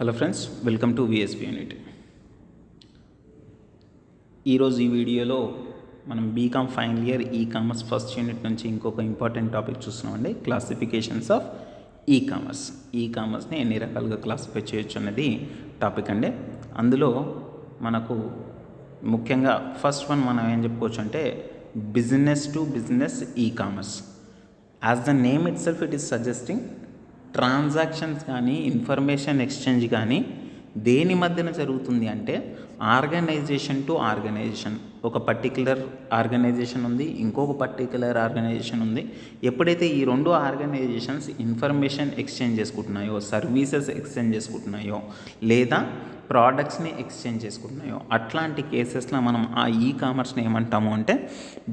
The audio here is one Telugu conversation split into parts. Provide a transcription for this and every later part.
Hello friends, welcome to VSP unit. ఈరోజు ఈ వీడియోలో మనం BCom final year e-commerce first unit నుంచి ఇంకొక ఇంపార్టెంట్ టాపిక్ చూస్తున్నామండి. Classifications of e-commerce. ఈ-కామర్స్ని ఎన్ని రకాలుగా క్లాసిఫై చేయొచ్చు అనేది టాపిక్ అండి. అందులో మనకు ముఖ్యంగా ఫస్ట్ వన్ మనం ఏం చెప్పుకోవచ్చు అంటే business to business e-commerce. As the name ఇట్ సెల్ఫ్ ఇట్ ఈస్ సజెస్టింగ్ ట్రాన్సాక్షన్స్ కానీ ఇన్ఫర్మేషన్ ఎక్స్చేంజ్ కానీ దేని మధ్యన జరుగుతుంది అంటే ఆర్గనైజేషన్ టు ఆర్గనైజేషన్. ఒక పర్టిక్యులర్ ఆర్గనైజేషన్ ఉంది, ఇంకొక పర్టిక్యులర్ ఆర్గనైజేషన్ ఉంది. ఎప్పుడైతే ఈ రెండు ఆర్గనైజేషన్స్ ఇన్ఫర్మేషన్ ఎక్స్చేంజ్ చేసుకుంటున్నాయో, సర్వీసెస్ ఎక్స్చేంజ్ చేసుకుంటున్నాయో, లేదా ప్రోడక్ట్స్ని ఎక్స్చేంజ్ చేసుకుంటున్నాయో, అట్లాంటి కేసెస్లో మనం ఆ ఈ-కామర్స్ని ఏమంటాము అంటే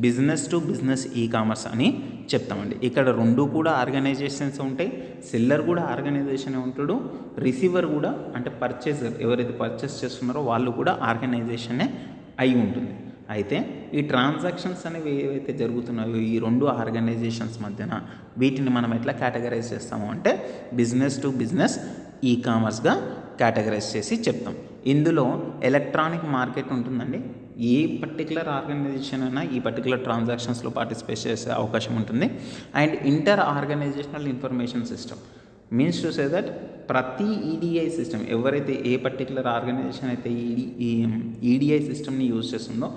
బిజినెస్ టు బిజినెస్ ఈ-కామర్స్ అని చెప్తామండి. ఇక్కడ రెండు కూడా ఆర్గనైజేషన్స్ ఉంటాయి. సెల్లర్ కూడా ఆర్గనైజేషన్ ఉంటాడు, రిసీవర్ కూడా అంటే పర్చేసర్ ఎవరైతే పర్చేస్ చేస్తున్నారో వాళ్ళు కూడా ఆర్గనైజేషనే అయి ఉంటుంది. అయితే ఈ ట్రాన్సాక్షన్స్ అనేవి ఏవైతే జరుగుతున్నాయో ఈ రెండు ఆర్గనైజేషన్స్ మధ్యన వీటిని మనం ఎట్లా కేటగరైజ్ చేస్తాము అంటే బిజినెస్ టు బిజినెస్ ఈ-కామర్స్గా కేటగరైజ్ చేసి చెప్తాం. ఇందులో ఎలక్ట్రానిక్ మార్కెట్ ఉంటుందండి. ఏ పర్టికులర్ ఆర్గనైజేషన్ అయినా ఈ పర్టికులర్ ట్రాన్సాక్షన్స్లో పార్టిసిపేట్ చేసే అవకాశం ఉంటుంది. And inter organisational information system means to say that ప్రతి ఈడిఐ సిస్టమ్ ఎవరైతే ఏ పర్టికులర్ ఆర్గనైజేషన్ అయితే ఈడిఐ సిస్టమ్ని యూజ్ చేస్తుందో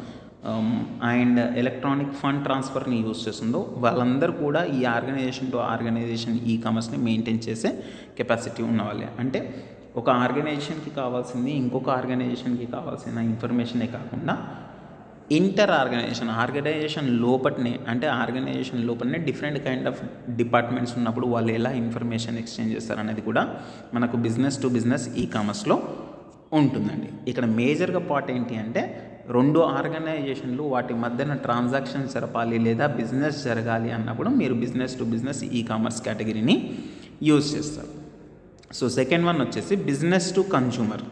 అండ్ ఎలక్ట్రానిక్ ఫండ్ ట్రాన్స్ఫర్ని యూజ్ చేస్తుందో వాళ్ళందరూ కూడా ఈ ఆర్గనైజేషన్ టు ఆర్గనైజేషన్ ఈ-కామర్స్ని మెయింటైన్ చేసే కెపాసిటీ ఉన్న వాళ్ళే. అంటే ఒక ఆర్గనైజేషన్కి కావాల్సింది ఇంకొక ఆర్గనైజేషన్కి కావాల్సిన ఇన్ఫర్మేషనే కాకుండా ఇంటర్ ఆర్గనైజేషన్ లోపలనే అంటే ఆర్గనైజేషన్ లోపలనే డిఫరెంట్ కైండ్ ఆఫ్ డిపార్ట్మెంట్స్ ఉన్నప్పుడు వాళ్ళు ఎలా ఇన్ఫర్మేషన్ ఎక్స్చేంజ్ చేస్తారనేది కూడా మనకు బిజినెస్ టు బిజినెస్ ఈ-కామర్స్లో ఉంటుందండి. ఇక్కడ మేజర్గా పార్ట్ ఏంటి అంటే రెండు ఆర్గనైజేషన్లు వాటి మధ్యన ట్రాన్సాక్షన్ జరపాలి లేదా బిజినెస్ జరగాలి అన్నప్పుడు మీరు బిజినెస్ టు బిజినెస్ ఈ-కామర్స్ కేటగిరీని యూజ్ చేస్తారు. సో సెకండ్ వన్ వచ్చేసి బిజినెస్ టు కన్జ్యూమర్.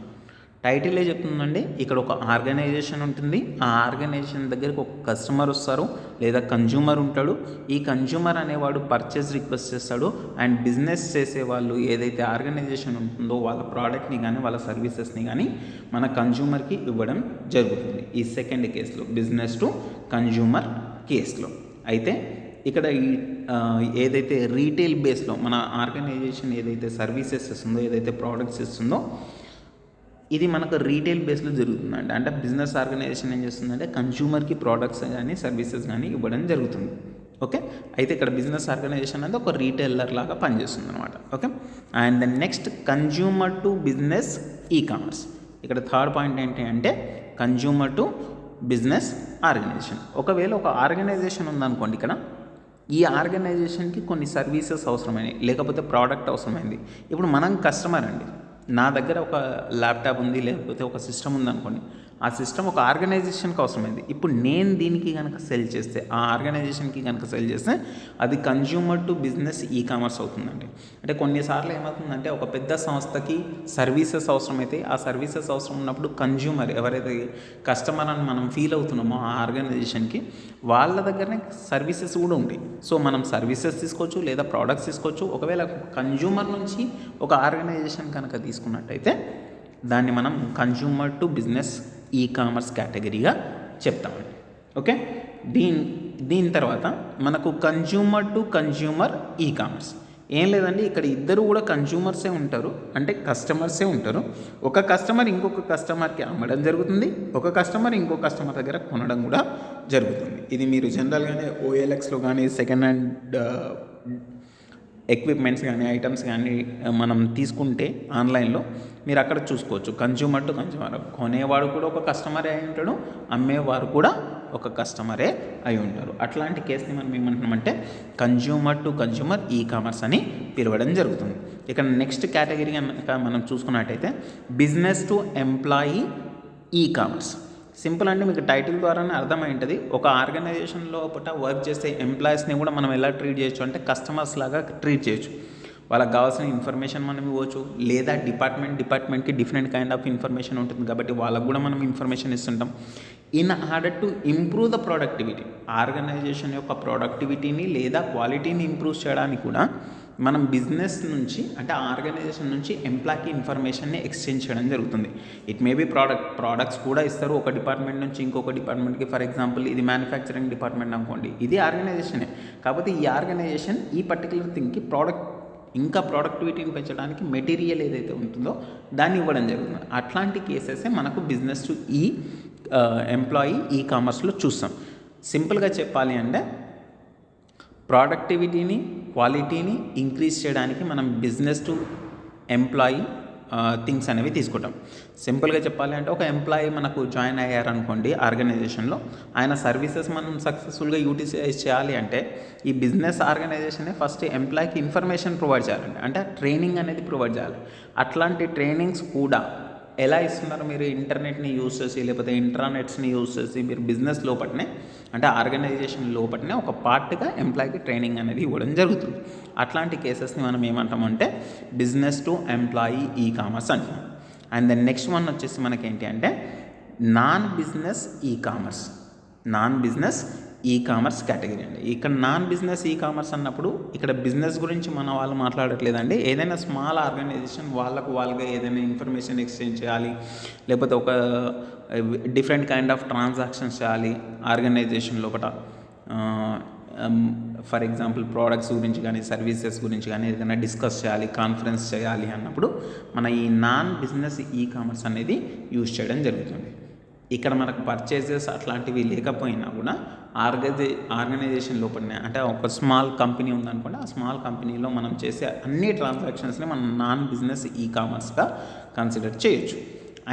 టైటిలే చెప్తుందండి, ఇక్కడ ఒక ఆర్గనైజేషన్ ఉంటుంది. ఆ ఆర్గనైజేషన్ దగ్గరికి ఒక కస్టమర్ వస్తారు లేదా కన్జ్యూమర్ ఉంటాడు. ఈ కన్జ్యూమర్ అనేవాడు పర్చేస్ రిక్వెస్ట్ చేస్తాడు అండ్ బిజినెస్ చేసేవాళ్ళు ఏదైతే ఆర్గనైజేషన్ ఉంటుందో వాళ్ళ ప్రోడక్ట్ని కానీ వాళ్ళ సర్వీసెస్ని కానీ మన కన్జ్యూమర్కి ఇవ్వడం జరుగుతుంది. ఈ సెకండ్ కేసులో బిజినెస్ టు కన్జ్యూమర్ కేసులో అయితే ఇక్కడ ఏదైతే రీటైల్ బేస్లో మన ఆర్గనైజేషన్ ఏదైతే సర్వీసెస్ ఇస్తుందో ఏదైతే ప్రోడక్ట్స్ ఇస్తుందో ఇది మనకు రీటైల్ బేస్లో జరుగుతుందండి. అంటే బిజినెస్ ఆర్గనైజేషన్ ఏం చేస్తుందంటే కన్జ్యూమర్కి ప్రోడక్ట్స్ కానీ సర్వీసెస్ కానీ ఇవ్వడం జరుగుతుంది. ఓకే, అయితే ఇక్కడ బిజినెస్ ఆర్గనైజేషన్ అనేది ఒక రీటైలర్ లాగా పనిచేస్తుంది అనమాట. Okay, and then next consumer to business ecommerce. ఇక్కడ థర్డ్ పాయింట్ ఏంటి అంటే కన్జ్యూమర్ టు బిజినెస్ ఆర్గనైజేషన్. ఒకవేళ ఒక ఆర్గనైజేషన్ ఉందనుకోండి, ఇక్కడ ఈ ఆర్గనైజేషన్కి కొన్ని సర్వీసెస్ అవసరమైనవి లేకపోతే ప్రోడక్ట్ అవసరమైంది. ఇప్పుడు మనం కస్టమర్ అండి, నా దగ్గర ఒక ల్యాప్టాప్ ఉంది లేకపోతే ఒక సిస్టమ్ ఉంది అనుకోండి, ఆ సిస్టమ్ ఒక ఆర్గనైజేషన్కి అవసరమైంది. ఇప్పుడు నేను దీనికి కనుక సెల్ చేస్తే ఆ ఆర్గనైజేషన్కి కనుక సెల్ చేస్తే అది కన్జ్యూమర్ టు బిజినెస్ ఈ-కామర్స్ అవుతుందండి. అంటే కొన్నిసార్లు ఏమవుతుందంటే ఒక పెద్ద సంస్థకి సర్వీసెస్ అవసరమైతే ఆ సర్వీసెస్ అవసరం ఉన్నప్పుడు కన్జ్యూమర్ ఎవరైతే కస్టమర్ అని మనం ఫీల్ అవుతున్నామో ఆ ఆర్గనైజేషన్కి వాళ్ళ దగ్గరనే సర్వీసెస్ కూడా ఉంటాయి. సో మనం సర్వీసెస్ తీసుకోవచ్చు లేదా ప్రోడక్ట్స్ తీసుకోవచ్చు. ఒకవేళ కన్జ్యూమర్ నుంచి ఒక ఆర్గనైజేషన్ కనుక తీసుకున్నట్టయితే దాన్ని మనం కన్జ్యూమర్ టు బిజినెస్ ఈ-కామర్స్ కేటగిరీగా చెప్తామండి. ఓకే, దీని తర్వాత మనకు కన్జ్యూమర్ టు కన్జ్యూమర్ ఈ-కామర్స్. ఏం లేదండి, ఇక్కడ ఇద్దరు కూడా కన్జ్యూమర్సే ఉంటారు, అంటే కస్టమర్సే ఉంటారు. ఒక కస్టమర్ ఇంకొక కస్టమర్కి అమ్మడం జరుగుతుంది, ఒక కస్టమర్ ఇంకొక కస్టమర్ దగ్గర కొనడం కూడా జరుగుతుంది. ఇది మీరు జనరల్గానే OLXలో కానీ సెకండ్ హ్యాండ్ ఎక్విప్మెంట్స్ కానీ ఐటమ్స్ కానీ మనం తీసుకుంటే ఆన్లైన్లో మీరు అక్కడ చూసుకోవచ్చు. కన్జ్యూమర్ టు కన్జ్యూమర్, కొనేవాడు కూడా ఒక కస్టమరే అయి ఉంటాడు, అమ్మేవారు కూడా ఒక కస్టమరే అయి ఉంటారు. అట్లాంటి కేసుని మనం ఏమంటున్నామంటే కన్జ్యూమర్ టు కన్జ్యూమర్ ఈ-కామర్స్ అని పిలవడం జరుగుతుంది. ఇక్కడ నెక్స్ట్ కేటగిరీ కనుక మనం చూసుకున్నట్టయితే business to employee ecommerce. Simple అంటే మీకు టైటిల్ ద్వారానే అర్థమై ఉంటుంది. ఒక ఆర్గనైజేషన్ లోపల వర్క్ చేసే ఎంప్లాయీస్ని కూడా మనం ఎలా ట్రీట్ చేయొచ్చు అంటే కస్టమర్స్ లాగా ట్రీట్ చేయొచ్చు. వాళ్ళకి కావాల్సిన ఇన్ఫర్మేషన్ మనం ఇవ్వచ్చు, లేదా డిపార్ట్మెంట్కి డిఫరెంట్ కైండ్ ఆఫ్ ఇన్ఫర్మేషన్ ఉంటుంది కాబట్టి వాళ్ళకు కూడా మనం ఇన్ఫర్మేషన్ ఇస్తుంటాం. In order to improve the productivity, organisation యొక్క ప్రొడక్టివిటీని లేదా క్వాలిటీని ఇంప్రూవ్ చేయడానికి కూడా మనం బిజినెస్ నుంచి అంటే ఆర్గనైజేషన్ నుంచి ఎంప్లాయ్కి ఇన్ఫర్మేషన్ని ఎక్స్చేంజ్ చేయడం జరుగుతుంది. ఇట్ మే బి ప్రోడక్ట్స్ కూడా ఇస్తారు ఒక డిపార్ట్మెంట్ నుంచి ఇంకొక డిపార్ట్మెంట్కి. ఫర్ ఎగ్జాంపుల్ ఇది మ్యానుఫ్యాక్చరింగ్ డిపార్ట్మెంట్ అనుకోండి, ఇది ఆర్గనైజేషనే. కాకపోతే ఈ ఆర్గనైజేషన్ ఈ పర్టికులర్ థింగ్కి ఇంకా ప్రొడక్టివిటీని పెంచడానికి మెటీరియల్ ఏదైతే ఉంటుందో దాన్ని ఇవ్వడం జరుగుతుంది. అట్లాంటి కేసెసే మనకు బిజినెస్ టు ఎంప్లాయీ ఈ కామర్స్లో చూస్తాం. సింపుల్గా చెప్పాలి అంటే ప్రొడక్టివిటీని క్వాలిటీని ఇంక్రీజ్ చేయడానికి మనం బిజినెస్ టు ఎంప్లాయీ థింగ్స్ అనేవి తీసుకుంటాం. సింపుల్గా చెప్పాలి అంటే ఒక ఎంప్లాయీ మనకు జాయిన్ అయ్యారనుకోండి ఆర్గనైజేషన్లో, ఆయన సర్వీసెస్ మనం సక్సెస్ఫుల్గా యూటిలైజ్ చేయాలి అంటే ఈ బిజినెస్ ఆర్గనైజేషనే ఫస్ట్ ఎంప్లాయీకి ఇన్ఫర్మేషన్ ప్రొవైడ్ చేయాలండి, అంటే ట్రైనింగ్ అనేది ప్రొవైడ్ చేయాలి. అట్లాంటి ట్రైనింగ్స్ కూడా ఎలా ఇస్తున్నారు, మీరు ఇంటర్నెట్ని యూజ్ చేసి లేకపోతే ఇంట్రానెట్స్ని యూజ్ చేసి మీరు బిజినెస్ లోపలనే అంటే ఆర్గనైజేషన్ లోపలనే ఒక పార్ట్గా ఎంప్లాయ్కి ట్రైనింగ్ అనేది ఇవ్వడం జరుగుతుంది. అట్లాంటి కేసెస్ని మనం ఏమంటామంటే business to employee e commerce అంటాం. అండ్ దెన్ నెక్స్ట్ వన్ వచ్చేసి మనకేంటి అంటే non business e commerce category అండి. ఇక్కడ నాన్ బిజినెస్ ఈ కామర్స్ అన్నప్పుడు ఇక్కడ బిజినెస్ గురించి మన వాళ్ళు మాట్లాడట్లేదండి. ఏదైనా స్మాల్ ఆర్గనైజేషన్ వాళ్ళగా ఏదైనా ఇన్ఫర్మేషన్ ఎక్స్చేంజ్ చేయాలి, లేకపోతే ఒక డిఫరెంట్ కైండ్ ఆఫ్ ట్రాన్సాక్షన్స్ చేయాలి ఆర్గనైజేషన్ లోపల. ఫర్ ఎగ్జాంపుల్ ప్రోడక్ట్స్ గురించి కానీ సర్వీసెస్ గురించి కానీ ఏదైనా డిస్కస్ చేయాలి, కాన్ఫరెన్స్ చేయాలి అన్నప్పుడు మన ఈ నాన్ బిజినెస్ ఈ కామర్స్ అనేది యూజ్ చేయడం జరుగుతుంది. ఇక్కడ మనకు పర్చేజెస్ అట్లాంటివి లేకపోయినా కూడా ఆర్గనైజేషన్ లోపలనే అంటే ఒక స్మాల్ కంపెనీ ఉందనుకోండి, ఆ స్మాల్ కంపెనీలో మనం చేసే అన్ని ట్రాన్సాక్షన్స్ని మనం నాన్ బిజినెస్ ఈ కామర్స్గా కన్సిడర్ చేయొచ్చు.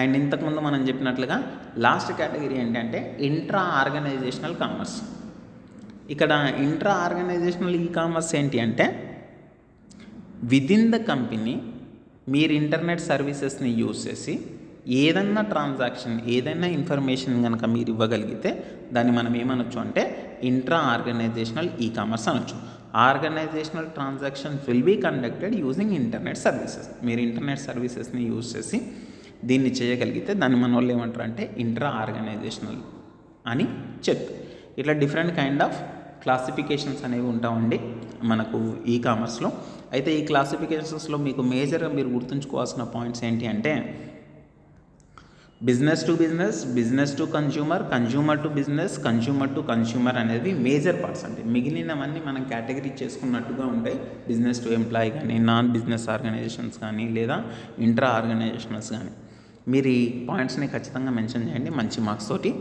అండ్ ఇంతకుముందు మనం చెప్పినట్లుగా లాస్ట్ కేటగిరీ ఏంటంటే ఇంట్రా ఆర్గనైజేషనల్ కామర్స్. ఇక్కడ ఇంట్రా ఆర్గనైజేషనల్ ఈ కామర్స్ ఏంటి అంటే విదిన్ ద కంపెనీ మీరు ఇంటర్నెట్ సర్వీసెస్ని యూజ్ చేసి ఏదన్నా ట్రాన్సాక్షన్ ఏదైనా ఇన్ఫర్మేషన్ కనుక మీరు ఇవ్వగలిగితే దాన్ని మనం ఏమనొచ్చు అంటే ఇంట్రా ఆర్గనైజేషనల్ ఈ కామర్స్ అనొచ్చు. Organisational transactions will be conducted using internet services. మీరు ఇంటర్నెట్ సర్వీసెస్ని యూజ్ చేసి దీన్ని చేయగలిగితే దాన్ని మన వాళ్ళు ఏమంటారు అంటే ఇంట్రా ఆర్గనైజేషనల్ అని చెప్తారు. ఇట్లా డిఫరెంట్ కైండ్ ఆఫ్ క్లాసిఫికేషన్స్ అనేవి ఉంటామండి మనకు ఈ కామర్స్లో. అయితే ఈ క్లాసిఫికేషన్స్లో మీకు మేజర్గా మీరు గుర్తుంచుకోవాల్సిన పాయింట్స్ ఏంటి అంటే business to business, business to consumer, consumer to business, consumer to consumer అనేది మేజర్ పార్ట్స్ అండి. మిగిలినవన్నీ మనం కేటగిరీ చేసుకున్నట్టుగా ఉంటాయి. బిజినెస్ టు ఎంప్లాయీ కానీ, నాన్ బిజినెస్ ఆర్గనైజేషన్స్ కానీ, లేదా ఇంట్రా ఆర్గనైజేషన్స్ కానీ. మీరు ఈ పాయింట్స్ని ఖచ్చితంగా మెన్షన్ చేయండి. మంచి మార్క్స్ తోటి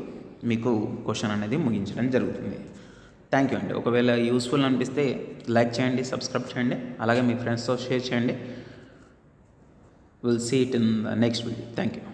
మీకు క్వశ్చన్ అనేది ముగించడం జరుగుతుంది. థ్యాంక్ యూ అండి. ఒకవేళ యూస్ఫుల్ అనిపిస్తే లైక్ చేయండి, సబ్స్క్రైబ్ చేయండి, అలాగే మీ ఫ్రెండ్స్తో షేర్ చేయండి. Will see it in the next video. Thank you.